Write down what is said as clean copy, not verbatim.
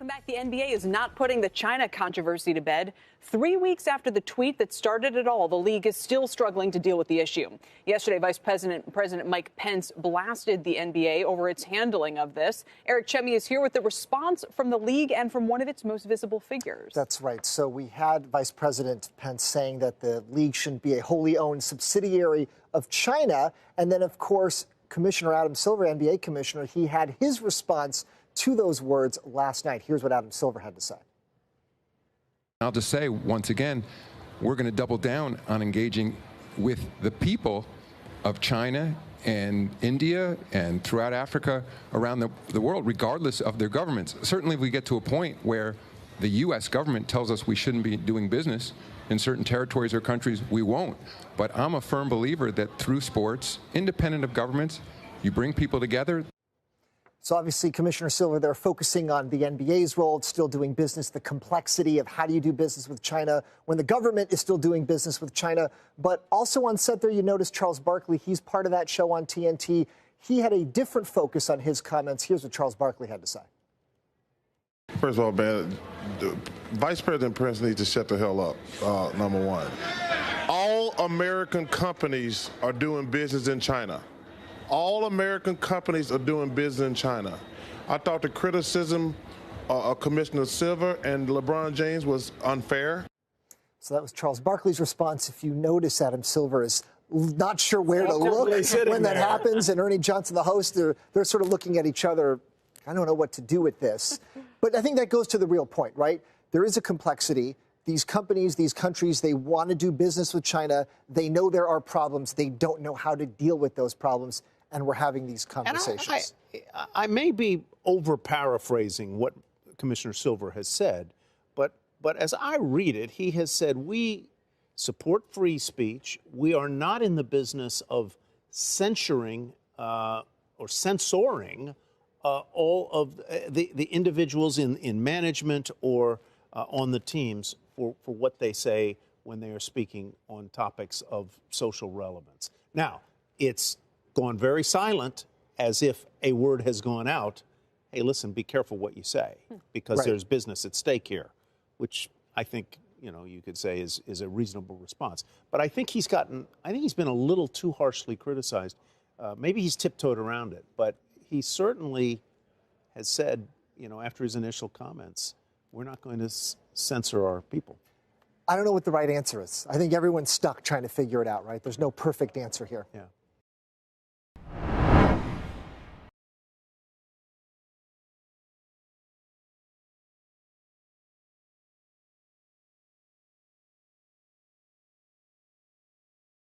Welcome back. The NBA is not putting the China controversy to bed. 3 weeks after the tweet that started it all, the league is still struggling to deal with the issue. Yesterday, Vice President Mike Pence blasted the NBA over its handling of this. Eric Chemi is here with the response from the league and from one of its most visible figures. That's right. So we had Vice President Pence saying that the league shouldn't be a wholly owned subsidiary of China. And then, of course, Commissioner Adam Silver, NBA commissioner, he had his response to those words last night. Here's what Adam Silver had to say. I'll just say once again, we're going to double down on engaging with the people of China and India and throughout Africa, around the world, regardless of their governments. Certainly if we get to a point where the U.S. government tells us we shouldn't be doing business in certain territories or countries, we won't. But I'm a firm believer that through sports, independent of governments, you bring people together. So obviously, Commissioner Silver, they're focusing on the NBA's role. It's still doing business, the complexity of how do you do business with China when the government is still doing business with China. But also on set there, you notice Charles Barkley. He's part of that show on TNT. He had a different focus on his comments. Here's what Charles Barkley had to say. First of all, man, Vice President Pence needs to shut the hell up, number one. All American companies are doing business in China. All American companies are doing business in China. I thought the criticism of Commissioner Silver and LeBron James was unfair. So that was Charles Barkley's response. If you notice, Adam Silver is not sure where to look when that happens. And Ernie Johnson, the host, they're sort of looking at each other. I don't know what to do with this. But I think that goes to the real point, right? There is a complexity. These companies, these countries, they want to do business with China. They know there are problems. They don't know how to deal with those problems. And we're having these conversations. I may be over-paraphrasing what Commissioner Silver has said, but as I read it, he has said, we support free speech. We are not in the business of censuring or censoring all of the individuals in management or on the teams for what they say when they are speaking on topics of social relevance. Now, it's gone very silent, as if a word has gone out. Hey, listen, be careful what you say, because there's business at stake here, which I think, you could say is a reasonable response. But I think he's been a little too harshly criticized. Maybe he's tiptoed around it, but he certainly has said, after his initial comments, we're not going to censor our people. I don't know what the right answer is. I think everyone's stuck trying to figure it out, right? There's no perfect answer here. Yeah.